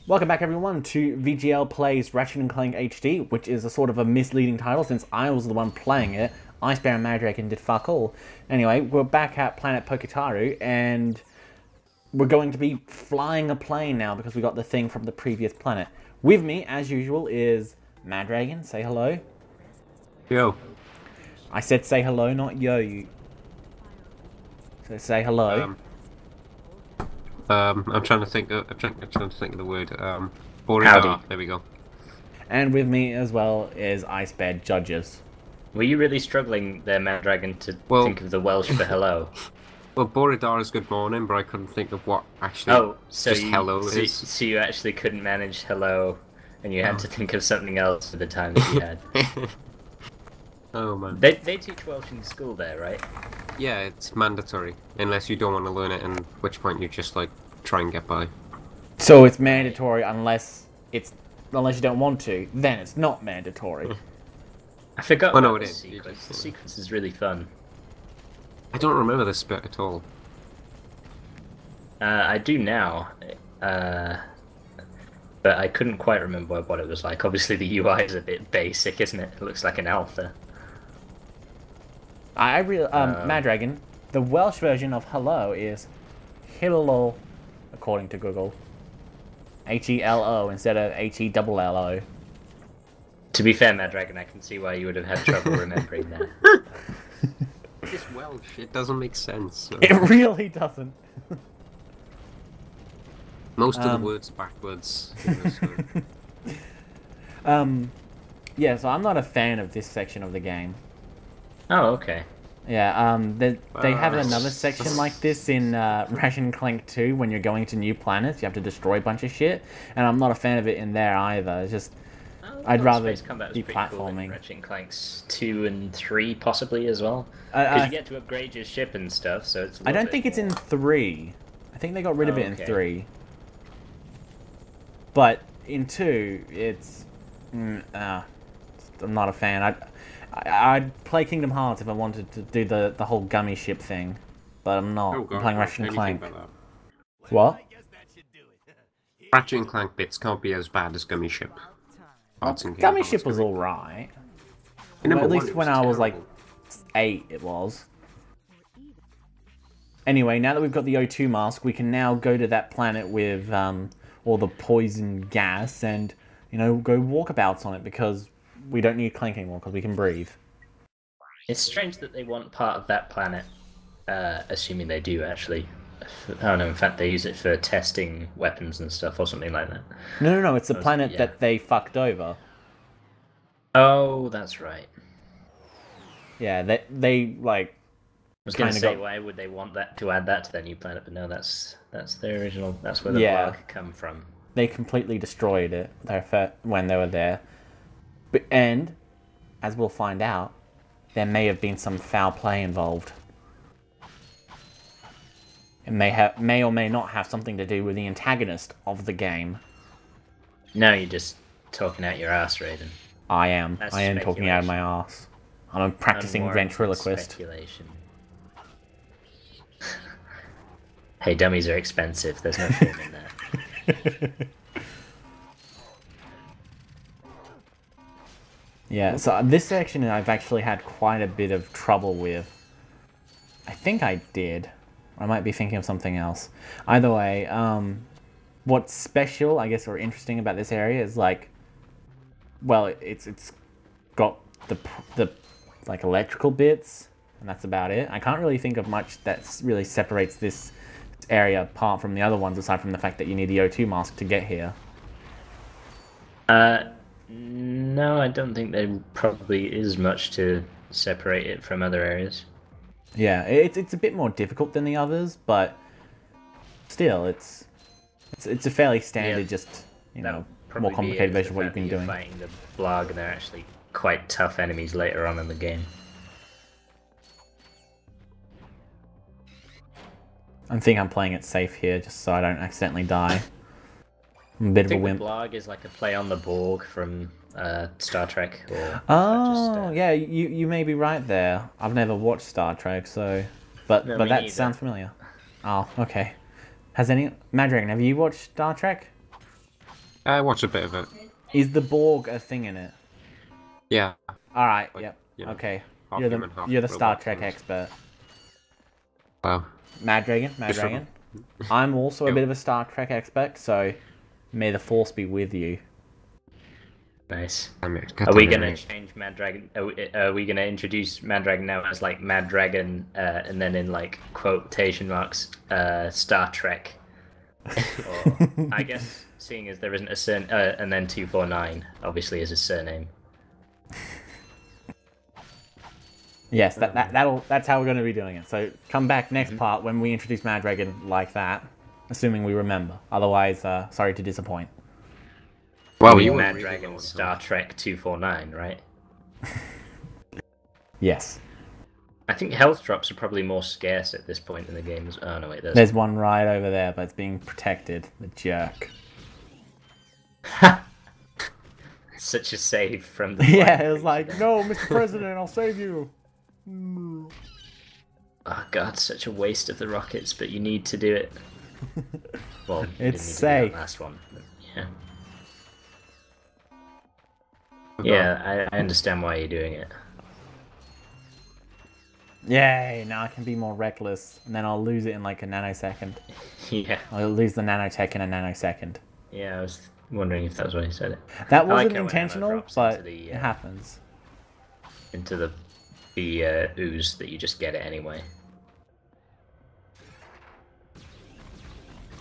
Welcome back everyone to VGL Plays Ratchet and Clank HD, which is a sort of a misleading title since I was the one playing it. Ice Bear and Mandrake did fuck all. Anyway, we're back at Planet Pokitaru, and we're going to be flying a plane now because we got the thing from the previous planet. With me, as usual, is Mandragon. Say hello. Yo. I said say hello, not yo. So say hello. I'm trying to think. I'm trying to think of the word. Howdy. There we go. And with me as well is Ice Bear Judges. Were you really struggling there, Mandragon, to think of the Welsh for hello? Well, Borodar is good morning, but I couldn't think of what actually hello is. So you actually couldn't manage hello, and you had to think of something else for the time that you had. Oh man. They teach Welsh in school there, right? Yeah, it's mandatory, unless you don't want to learn it, and at which point you just like try and get by. So it's mandatory unless you don't want to. Then it's not mandatory. I forgot Oh no, about it the is. sequence. The sequence is really fun. I don't remember this bit at all. I do now, but I couldn't quite remember what it was like. Obviously, the UI is a bit basic, isn't it? It looks like an alpha. I really, Mandragon, the Welsh version of hello is Hilo, according to Google. H-E-L-O instead of H-E-double-L-O. To be fair, Mandragon, I can see why you would have had trouble remembering that. It's Welsh. It doesn't make sense. So. It really doesn't. Most of the words are backwards. Yeah, so I'm not a fan of this section of the game. Oh, okay. Yeah, they have another section like this in Ratchet and Clank 2 when you're going to new planets. You have to destroy a bunch of shit, and I'm not a fan of it in there either. It's just, I'd rather be platforming. Ratchet and Clanks 2 and 3 possibly as well. Because you get to upgrade your ship and stuff, so it's I don't think it's in 3. I think they got rid of it in 3. But in 2, it's... I'm not a fan. I'd play Kingdom Hearts if I wanted to do the whole gummy ship thing. But I'm not. Oh, God, I'm playing Ratchet and Clank. That. What? Ratchet and Clank bits can't be as bad as Gummy Ship. Gummy Ship was alright. Well, at least when I was like 8 it was. Anyway, now that we've got the O2 mask, we can now go to that planet with all the poison gas and, you know, go walkabouts on it because we don't need Clank anymore because we can breathe. It's strange that they want part of that planet, assuming they do actually. I don't know, in fact they use it for testing weapons and stuff or something like that. No, it's the planet that they fucked over. Oh, that's right. Yeah, they like... I was going to say, why would they want that to add that to their new planet? But no, that's their original. That's where the blog come from. They completely destroyed it when they were there. And, as we'll find out, there may have been some foul play involved. It may or may not have something to do with the antagonist of the game. No, you're just talking out your ass, Raiden. I am talking out of my ass. I'm a practicing ventriloquist. Speculation. Hey, dummies are expensive. There's no film in there. Yeah, so this section I've actually had quite a bit of trouble with. I think I did. I might be thinking of something else. Either way, what's special, I guess, or interesting about this area is like, well, it's got the like electrical bits, and that's about it. I can't really think of much that really separates this area apart from the other ones, aside from the fact that you need the O2 mask to get here. No, I don't think there probably is much to separate it from other areas. Yeah, it's a bit more difficult than the others, but still, it's a fairly standard, just, you know, more complicated version of what you've been doing. Fighting the blog, and they're actually quite tough enemies later on in the game. I think I'm playing it safe here, just so I don't accidentally die. I'm a bit of a wimp. The blog is like a play on the Borg from Star Trek. Or yeah, you may be right there. I've never watched Star Trek, so... But that sounds familiar. Oh, okay. Has Mandragon, have you watched Star Trek? I watched a bit of it. Is the Borg a thing in it? Yeah. Alright, Like, yep. you know, Okay. half You're human, half the Star robot Trek and- expert. Wow. Mad Dragon. Just from- I'm also a Yep. bit of a Star Trek expert, so may the Force be with you. Nice. Damn it, Are we goddamn gonna it. change Mad Dragon? Are we gonna introduce Mad Dragon now as like Mad Dragon, and then in like quotation marks, Star Trek? Or, I guess seeing as there isn't a surname, and then 249 obviously is a surname. Yes, that's how we're going to be doing it. So come back next part when we introduce Mad Dragon like that, assuming we remember. Otherwise, sorry to disappoint. Well, you you Mad really Dragon know Star Trek 249, right? Yes. I think health drops are probably more scarce at this point in the game. Oh no, wait, There's one right over there, but it's being protected. The jerk. Such a save from the. Yeah, it was like, no, Mr. President, I'll save you. Oh god, such a waste of the rockets, but you need to do it. Well, you didn't It's need to do safe. that last one, but yeah. Okay. Yeah, I understand why you're doing it. Yay, now I can be more reckless, and then I'll lose it in like a nanosecond. Yeah, I'll lose the nanotech in a nanosecond. yeah. I was wondering if that was why you said it. That I like wasn't how it intentional, drops but into the, it happens. Into the ooze that you just get it anyway.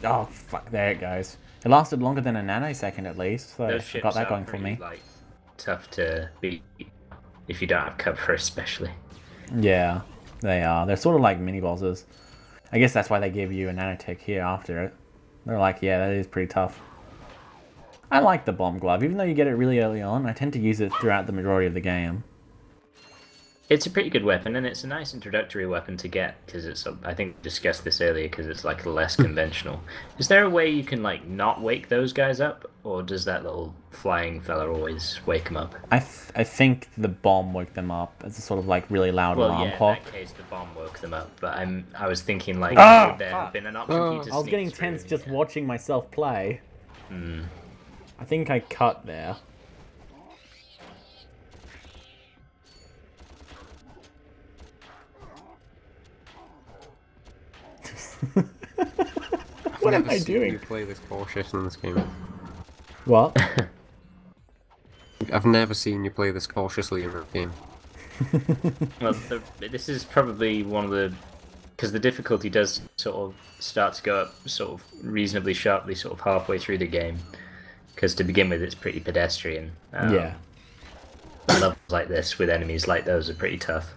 Oh, fuck, there it goes. It lasted longer than a nanosecond at least, so Those I ships got that are going for pretty, me. like, tough to beat if you don't have cover, especially. Yeah, they are. They're sort of like mini-bosses. I guess that's why they give you a nanotech here after it. They're like, yeah, that is pretty tough. I like the bomb glove, even though you get it really early on. I tend to use it throughout the majority of the game. It's a pretty good weapon, and it's a nice introductory weapon to get, because it's, I think we discussed this earlier, because it's like less conventional. Is there a way you can like not wake those guys up, or does that little flying fella always wake them up? I think the bomb woke them up. It's a sort of like really loud Well, alarm yeah, clock. in that case the bomb woke them up, but I was thinking like, Ah, would there fuck. have been an option for you to I was sneak getting through? tense just Yeah. watching myself play. Hmm. I think I cut there. What am I doing? You play this cautious in this game. What? I've never seen you play this cautiously in a game. Well, this is probably one of the, because the difficulty does sort of start to go up sort of reasonably sharply sort of halfway through the game, because to begin with it's pretty pedestrian. Yeah. Levels like this with enemies like those are pretty tough.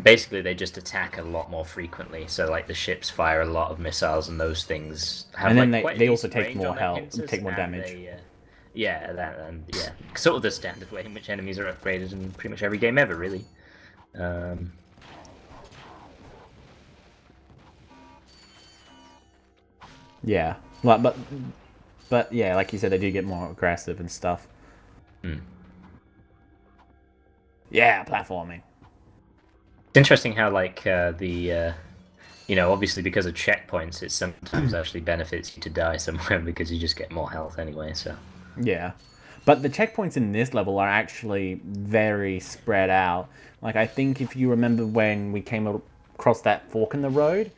Basically they just attack a lot more frequently, so like the ships fire a lot of missiles and those things have And then like quite a they also decent take range more on their health, pincers, take more and damage. they, yeah, that and yeah, sort of the standard way in which enemies are upgraded in pretty much every game ever, really. Yeah. Like, but yeah, like you said, they do get more aggressive and stuff. Hmm. Yeah, platforming. It's interesting how like you know, obviously because of checkpoints, it sometimes actually benefits you to die somewhere because you just get more health anyway. So Yeah. But the checkpoints in this level are actually very spread out. Like, I think if you remember when we came across that fork in the road,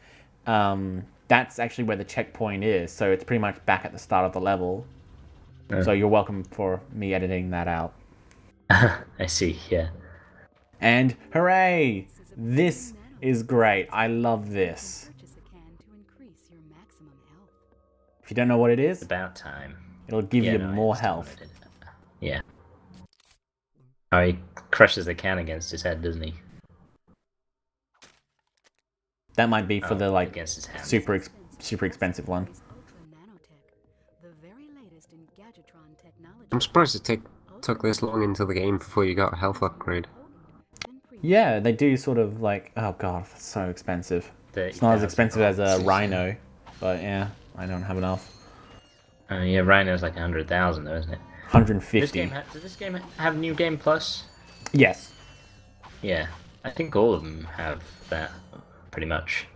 that's actually where the checkpoint is. So it's pretty much back at the start of the level. So you're welcome for me editing that out. I see. Yeah. And hooray! This is great. I love this. If you don't know what it is, About time. it'll give Yeah, you no, I more understand health. what it is. Yeah. Oh, he crushes the can against his head, doesn't he? That might be for Oh, the like against his hand. super expensive one. I'm surprised it took this long into the game before you got a health upgrade. Yeah, they do sort of like, oh god, it's so expensive. It's not as expensive as a Rhino, but yeah, I don't have enough. Yeah, Rhino's like 100,000 though, isn't it? 150. Does this game have New Game Plus? Yes. Yeah, I think all of them have that, pretty much.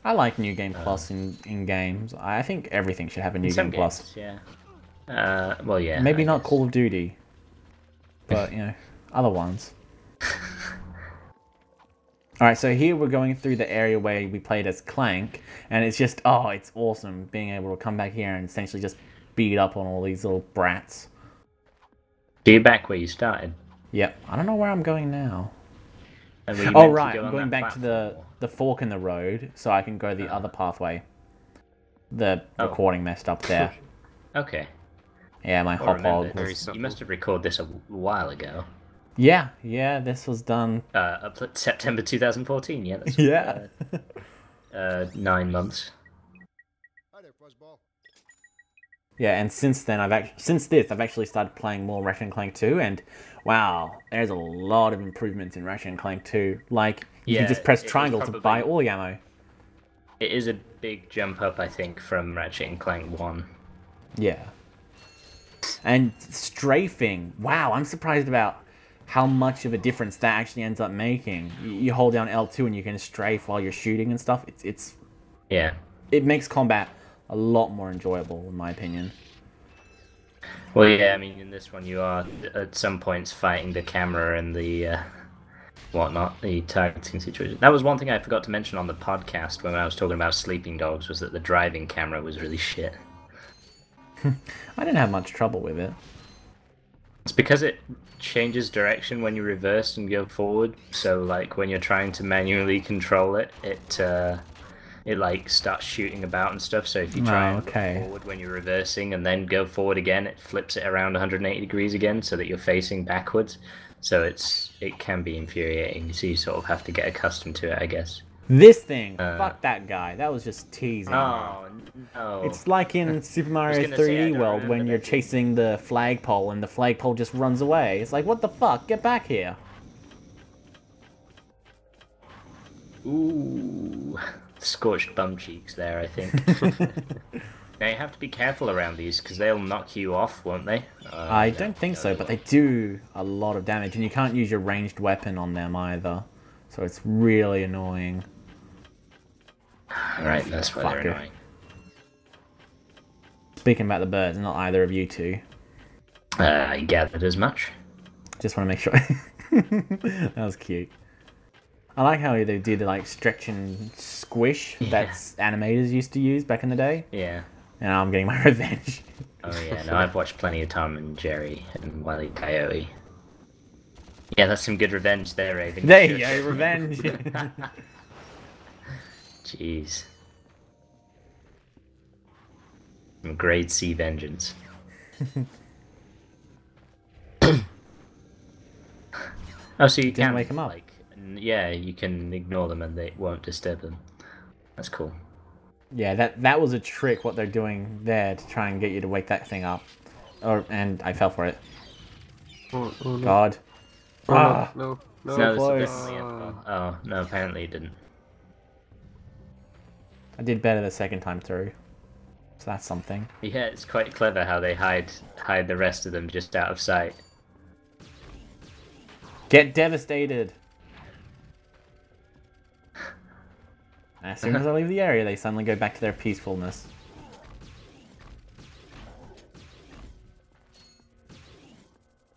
I like New Game Plus in games. I think everything should have a New In some Game Plus. games, yeah. Well, yeah. Maybe I not guess. Call of Duty, but, you know, other ones. Alright, so here we're going through the area where we played as Clank, and it's just, oh, it's awesome being able to come back here and essentially just beat up on all these little brats. So you're back where you started. Yep, I don't know where I'm going now. And were you Oh, meant to right, go I'm on going that back to platform, the fork in the road, so I can go the other pathway. The recording messed up there. Okay. Yeah, my Well, hop remember, hog was... you must have recorded this a while ago. Yeah, this was done... Up to September 2014, yeah. That's, yeah. 9 months. Yeah, and since then, I've actually started playing more Ratchet and Clank 2, and wow, there's a lot of improvements in Ratchet and Clank 2. Like, you can just press triangle to buy all the ammo. It is a big jump up, I think, from Ratchet and Clank 1. Yeah. And strafing, wow, I'm surprised about how much of a difference that actually ends up making. You hold down L2 and you can strafe while you're shooting and stuff. Yeah. It makes combat a lot more enjoyable, in my opinion. Well, yeah, I mean, in this one you are, at some points, fighting the camera and the, whatnot, the targeting situation. That was one thing I forgot to mention on the podcast when I was talking about Sleeping Dogs, was that the driving camera was really shit. I didn't have much trouble with it. It's because it changes direction when you reverse and go forward, so, like, when you're trying to manually control it, it like starts shooting about and stuff. So if you try and look forward when you're reversing and then go forward again, it flips it around 180 degrees again, so that you're facing backwards. So it can be infuriating. So you sort of have to get accustomed to it, I guess. This thing, fuck that guy. That was just teasing. Oh no! It's like in Super Mario 3D World when you're chasing the flagpole and the flagpole just runs away. It's like, what the fuck? Get back here! Ooh. Scorched bum cheeks there, I think. Now you have to be careful around these because they'll knock you off, won't they? I don't think so, but they do a lot of damage, and you can't use your ranged weapon on them either, so it's really annoying. Right, that's why they're annoying. Speaking about the birds, not either of you two. I gathered as much. Just want to make sure. That was cute. I like how they did like stretch and squish that animators used to use back in the day. Yeah. And now I'm getting my revenge. Oh yeah, no, I've watched plenty of Tom and Jerry and Wile E. Coyote. Yeah, that's some good revenge there, Raven. There you go, revenge. Jeez. Some grade C vengeance. Oh, so you can wake them up. Like, yeah, you can ignore them and they won't disturb them. That's cool. Yeah, that was a trick, what they're doing there to try and get you to wake that thing up. And I fell for it. Oh, no. God. Oh, no. No, close. Oh, no, apparently it didn't. I did better the second time through. So that's something. Yeah, it's quite clever how they hide the rest of them just out of sight. Get devastated! As soon as I leave the area, they suddenly go back to their peacefulness.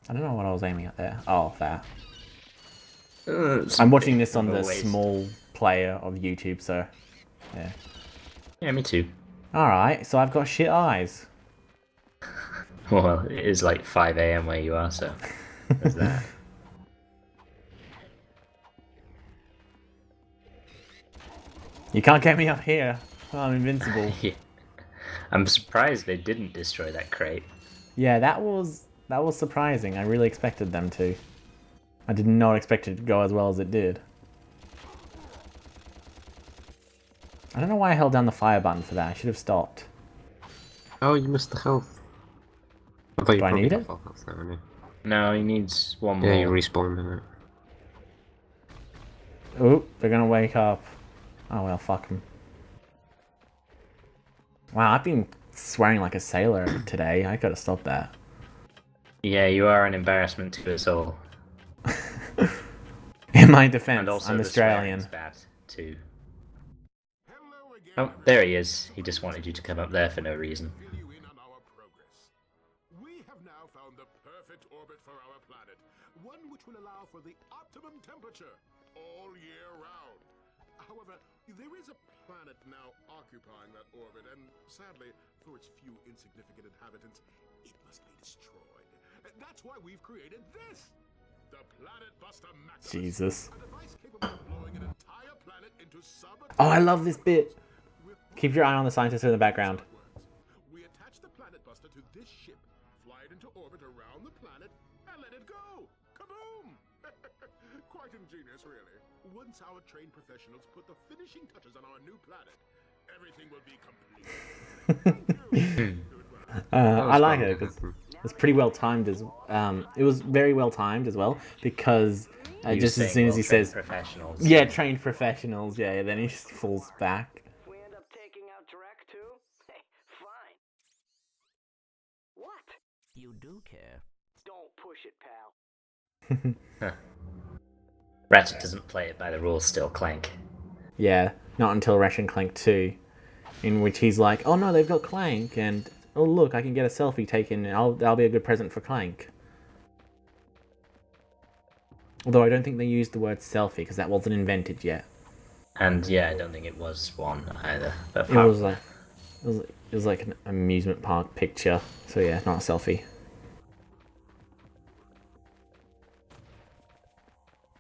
I don't know what I was aiming at there. Oh, that. I'm watching this on the small player of YouTube, so yeah. Yeah, me too. Alright, so I've got shit eyes. Well, it is like 5 AM where you are, so there's that. You can't get me up here. I'm invincible. Yeah. I'm surprised they didn't destroy that crate. Yeah, that was surprising. I really expected them to. I did not expect it to go as well as it did. I don't know why I held down the fire button for that. I should have stopped. Oh, you missed the health. I thought you Do I need it? Health there, you? No, he needs one more. Yeah, you respawn in it. Oh, they're gonna wake up. Oh well, fuck them. Wow, I've been swearing like a sailor today. I gotta stop that. Yeah, you are an embarrassment to us all. In my defense, And also I'm the Australian. swearing's bad too. Oh, there he is. He just wanted you to come up there for no reason. the perfect orbit for our planet. One which will allow for the optimum temperature all year round. However, there is a planet now occupying that orbit, and sadly, for its few insignificant inhabitants, it must be destroyed. That's why we've created this! The Planet Buster Maximus. Jesus. A device capable of blowing an entire planet into subatomic... Oh, I love this bit. Keep your eye on the scientist in the background. We attach the Planet Buster to this ship, fly it into orbit around the planet, and let it go! Kaboom! Quite ingenious, really. Once our trained professionals put the finishing touches on our new planet, everything will be complete. I like it because it's pretty well timed as it was very well timed as well because just as soon as he says professionals. Yeah, trained professionals, yeah, then he just falls back. We end up taking out Drek too? Hey, fine. What? You do care. Don't push it, pal. Ratchet doesn't play it by the rules still, Clank. Yeah, not until Ratchet and Clank 2, in which he's like, oh no, they've got Clank, and oh look, I can get a selfie taken, and that'll be a good present for Clank. Although I don't think they used the word selfie, because that wasn't invented yet. And yeah, I don't think it was one either. But It was like an amusement park picture, so yeah, not a selfie.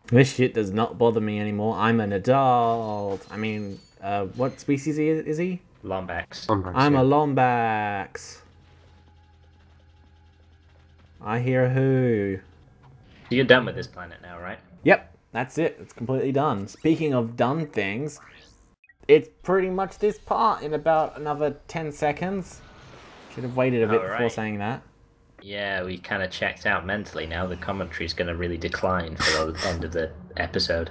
This shit does not bother me anymore. I'm an adult. I mean, what species is he? Lombax. I'm a Lombax. I hear who. So you're done with this planet now, right? Yep, that's it. It's completely done. Speaking of done things, it's pretty much this part in about another 10 seconds. Should have waited a bit before saying that. Yeah, we kind of checked out mentally now. The commentary's going to really decline for the end of the episode.